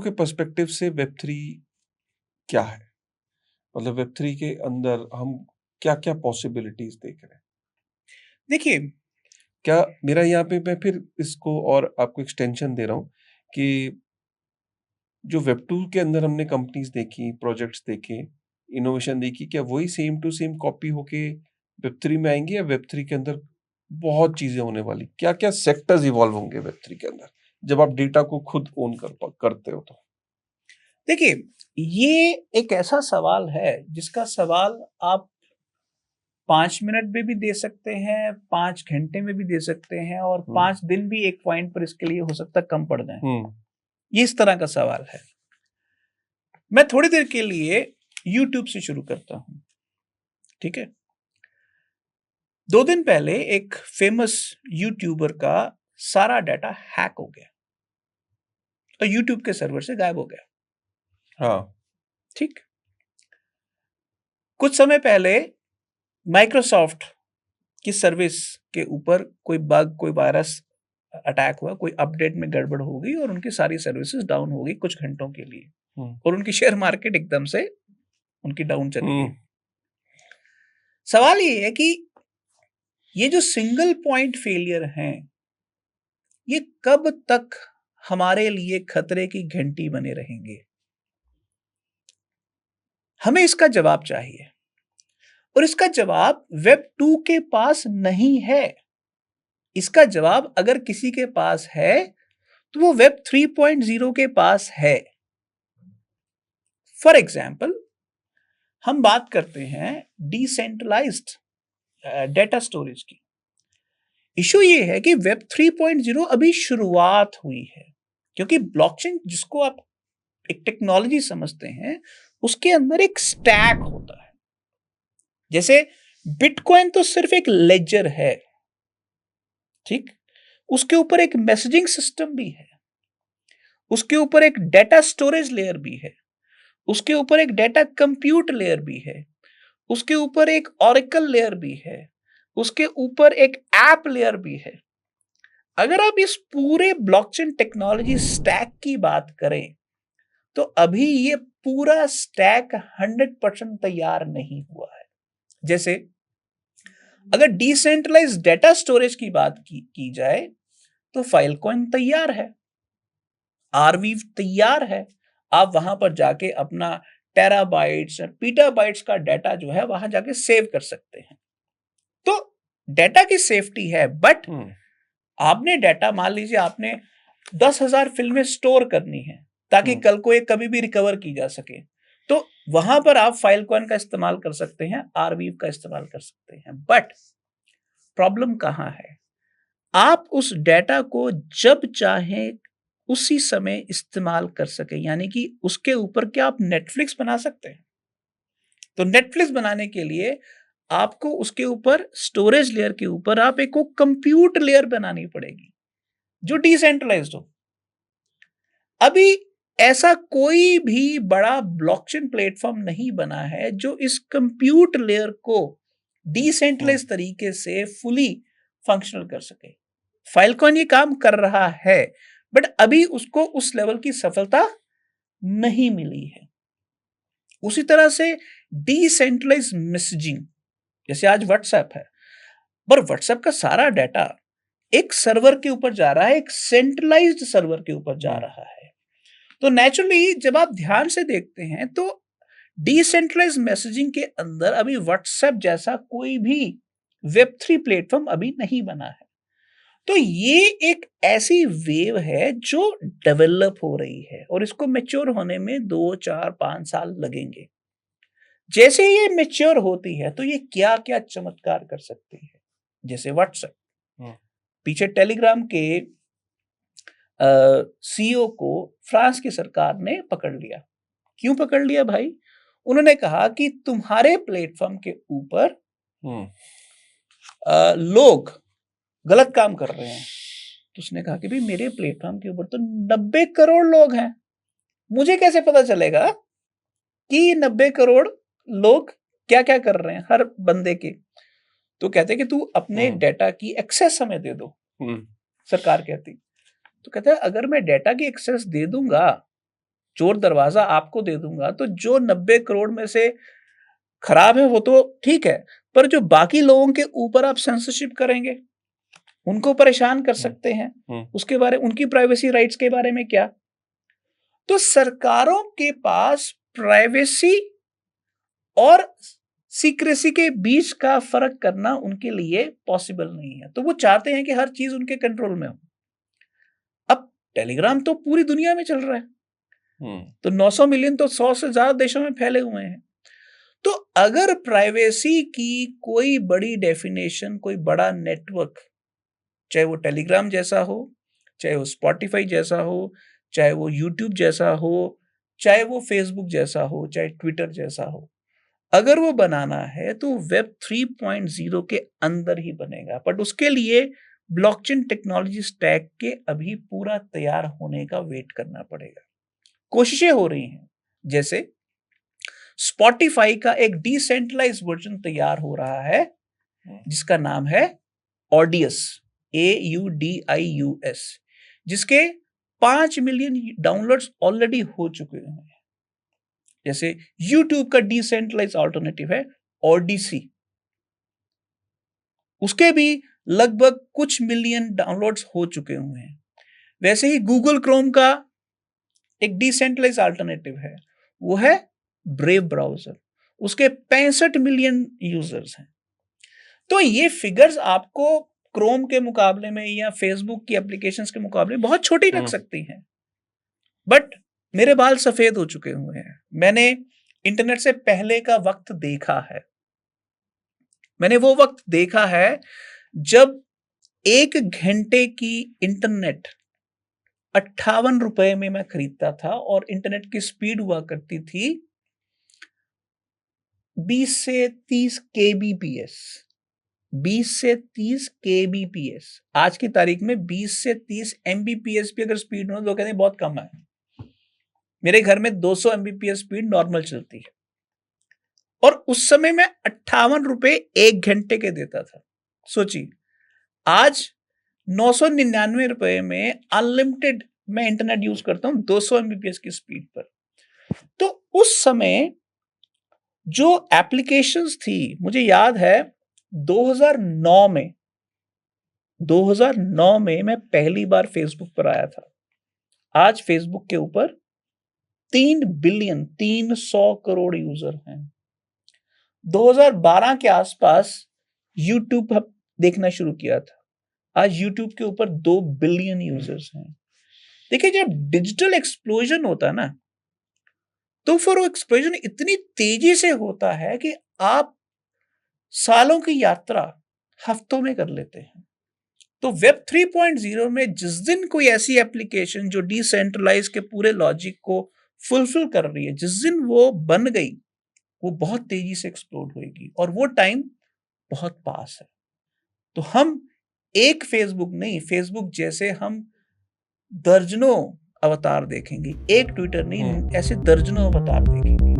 के पर्सपेक्टिव से web three क्या है? मतलब वेब थ्री के अंदर हम क्या क्या पॉसिबिलिटीज देख रहे हैं? देखिए, क्या मेरा यहाँ पे मैं फिर इसको और आपको एक्सटेंशन दे रहा हूँ कि जो वेब टू के अंदर हमने कंपनीज देखी, प्रोजेक्ट्स देखे, इनोवेशन देखी, क्या वही सेम टू सेम कॉपी होके वेब थ्री में आएंगे या वेब थ्री के अंदर बहुत चीजें होने वाली? क्या क्या सेक्टर्स इवॉल्व होंगे वेब थ्री के अंदर जब आप डेटा को खुद ओन करते हो तो? देखिए, ये एक ऐसा सवाल है जिसका सवाल आप 5 मिनट में भी दे सकते हैं, 5 घंटे में भी दे सकते हैं और 5 दिन भी एक पॉइंट पर इसके लिए हो सकता है कम पड़ जाए। ये इस तरह का सवाल है। मैं थोड़ी देर के लिए YouTube से शुरू करता हूं, ठीक है। 2 दिन पहले एक फेमस यूट्यूबर का सारा डाटा हैक हो गया और YouTube के सर्वर से गायब हो गया। हाँ। ठीक। कुछ समय पहले माइक्रोसॉफ्ट की सर्विस के ऊपर कोई बग, कोई वायरस अटैक हुआ, कोई अपडेट में गड़बड़ हो गई और उनकी सारी सर्विसेज डाउन हो गई कुछ घंटों के लिए और उनकी शेयर मार्केट एकदम से उनकी डाउन चली गई। सवाल ये है कि ये जो सिंगल पॉइंट फेलियर हैं, ये कब तक हमारे लिए खतरे की घंटी बने रहेंगे? हमें इसका जवाब चाहिए और इसका जवाब वेब 2 के पास नहीं है। इसका जवाब अगर किसी के पास है तो वो वेब 3.0 के पास है। फॉर एग्जाम्पल, हम बात करते हैं डिसेंट्रलाइज्ड डेटा स्टोरेज की। इशू ये है कि वेब 3.0 अभी शुरुआत हुई है, क्योंकि ब्लॉकचेन जिसको आप एक टेक्नोलॉजी समझते हैं, उसके अंदर एक स्टैक होता है। जैसे बिटकॉइन तो सिर्फ एक लेजर है, ठीक। उसके ऊपर एक मैसेजिंग सिस्टम भी है, उसके ऊपर एक डेटा स्टोरेज लेयर भी है, उसके ऊपर एक डेटा कंप्यूट लेयर भी है, उसके ऊपर एक ऑरेकल लेयर भी है, उसके ऊपर एक ऐप लेयर भी है। अगर आप इस पूरे ब्लॉकचेन टेक्नोलॉजी स्टैक की बात करें तो अभी ये पूरा स्टैक 100% तैयार नहीं हुआ है। जैसे अगर डिसेंट्रलाइज डेटा स्टोरेज की बात की जाए तो फाइलकॉइन तैयार है, आरवीव तैयार है। आप वहां पर जाके अपना टेराबाइट्स और पीटाबाइट्स का डाटा जो है वहां जाके सेव कर सकते हैं। तो डाटा की सेफ्टी है, बट आपने डाटा, मान लीजिए आपने 10,000 फिल्में स्टोर करनी है ताकि कल को ये कभी भी रिकवर की जा सके, तो वहां पर आप फाइलकॉइन का इस्तेमाल कर सकते हैं, आरवीव का इस्तेमाल कर सकते हैं। बट प्रॉब्लम कहां है? आप उस डाटा को जब चाहें उसी समय इस्तेमाल कर सके, यानी कि उसके ऊपर क्या आप नेटफ्लिक्स बना सकते हैं? तो नेटफ्लिक्स बनाने के लिए आपको उसके ऊपर स्टोरेज लेयर के ऊपर आप एक को कंप्यूट लेयर बनानी पड़ेगी जो डिसेंट्रलाइज्ड हो। अभी ऐसा कोई भी बड़ा ब्लॉकचेन प्लेटफॉर्म नहीं बना है जो इस कंप्यूट लेयर को डिसेंट्रलाइज तरीके से फुली फंक्शनल कर सके। फाइलकॉइन ये काम कर रहा है, बट अभी उसको उस लेवल की सफलता नहीं मिली है। उसी तरह से डिसेंट्रलाइज मैसेजिंग, जैसे आज व्हाट्सएप है, पर व्हाट्सएप का सारा डाटा एक सर्वर के ऊपर जा रहा है, एक सेंट्रलाइज्ड सर्वर के ऊपर जा रहा है। तो नेचुरली जब आप ध्यान से देखते हैं तो डिसेंट्रलाइज्ड मैसेजिंग के अंदर अभी व्हाट्सएप जैसा कोई भी वेब 3 प्लेटफॉर्म अभी नहीं बना है। तो ये एक ऐसी वेव है जो डेवलप हो रही है और इसको मैच्योर होने में 2, 4, 5 साल लगेंगे। जैसे ये मैच्योर होती है तो ये क्या क्या चमत्कार कर सकती है। जैसे व्हाट्सएप, पीछे टेलीग्राम के सीईओ को फ्रांस की सरकार ने पकड़ लिया। क्यों पकड़ लिया भाई? उन्होंने कहा कि तुम्हारे प्लेटफॉर्म के ऊपर लोग गलत काम कर रहे हैं। तो उसने कहा कि भाई मेरे प्लेटफॉर्म के ऊपर तो 90 करोड़ लोग हैं, मुझे कैसे पता चलेगा कि 90 करोड़ लोग क्या क्या कर रहे हैं हर बंदे के? तो कहते कि तू अपने डाटा की एक्सेस हमें दे दो। सरकार कहती, तो कहते हैं अगर मैं डाटा की एक्सेस दे दूंगा चोर दरवाजा आपको दे दूंगा, तो जो 90 करोड़ में से खराब है वो तो ठीक है, पर जो बाकी लोगों के ऊपर आप सेंसरशिप करेंगे, उनको परेशान कर सकते हैं, उसके बारे उनकी प्राइवेसी राइट्स के बारे में क्या? तो सरकारों के पास प्राइवेसी और सीक्रेसी के बीच का फर्क करना उनके लिए पॉसिबल नहीं है। तो वो चाहते हैं कि हर चीज उनके कंट्रोल में हो। अब टेलीग्राम तो पूरी दुनिया में चल रहा है, तो 900 मिलियन तो 100 से ज्यादा देशों में फैले हुए हैं। तो अगर प्राइवेसी की कोई बड़ी डेफिनेशन, कोई बड़ा नेटवर्क, चाहे वो टेलीग्राम जैसा हो, चाहे वो स्पॉटिफाई जैसा हो, चाहे वो यूट्यूब जैसा हो, चाहे वो फेसबुक जैसा हो, चाहे ट्विटर जैसा हो, अगर वो बनाना है तो वेब 3.0 के अंदर ही बनेगा। बट उसके लिए ब्लॉकचेन टेक्नोलॉजी स्टैक के अभी पूरा तैयार होने का वेट करना पड़ेगा। कोशिशें हो रही हैं, जैसे स्पॉटिफाई का एक डिसेंट्रलाइज वर्जन तैयार हो रहा है जिसका नाम है ऑडियस, AUDIUS, जिसके 5 मिलियन डाउनलोड्स ऑलरेडी हो चुके हैं। जैसे यूट्यूब का डिसेंट्रलाइज ऑल्टरनेटिव है ओडिसी, उसके भी लगभग कुछ मिलियन डाउनलोड्स हो चुके हुए हैं। वैसे ही गूगल क्रोम का एक डिसेंट्रलाइज ऑल्टरनेटिव है, वो है ब्रेव ब्राउजर, उसके 65 मिलियन यूजर्स हैं। तो ये फिगर्स आपको क्रोम के मुकाबले में या फेसबुक की एप्लीकेशंस के मुकाबले बहुत छोटी लग सकती हैं, बट मेरे बाल सफेद हो चुके हुए हैं। मैंने इंटरनेट से पहले का वक्त देखा है। मैंने वो वक्त देखा है जब 1 घंटे की इंटरनेट 58 रुपए में मैं खरीदता था और इंटरनेट की स्पीड हुआ करती थी 20 से 30 kbps। 20 से 30 kbps। आज की तारीख में 20 से 30 mbps भी अगर स्पीड हो तो कहते हैं बहुत कम है। मेरे घर में 200 mbps स्पीड नॉर्मल चलती है, और उस समय मैं 58 रुपए 1 घंटे के देता था। सोचिए, आज 999 रुपए में अनलिमिटेड मैं इंटरनेट यूज करता हूं 200 mbps की स्पीड पर। तो उस समय जो एप्लीकेशंस थी, मुझे याद है 2009 में मैं पहली बार फेसबुक पर आया था। आज फेसबुक के ऊपर 3 बिलियन 300 करोड़ यूजर हैं। 2012 के आसपास यूट्यूब देखना शुरू किया था, आज यूट्यूब के ऊपर 2 बिलियन यूजर्स हैं। देखिए, जब डिजिटल एक्सप्लोजन होता है ना, तो फिर वो एक्सप्लोजन इतनी तेजी से होता है कि आप सालों की यात्रा हफ्तों में कर लेते हैं। तो वेब 3.0 में जिस दिन कोई ऐसी एप्लीकेशन जो डिसेंट्रलाइज के पूरे लॉजिक को फुलफिल कर रही है, जिस दिन वो बन गई, वो बहुत तेजी से एक्सप्लोड होगी, और वो टाइम बहुत पास है। तो हम एक फेसबुक नहीं, फेसबुक जैसे हम दर्जनों अवतार देखेंगे। एक ट्विटर नहीं, ऐसे दर्जनों अवतार देखेंगे।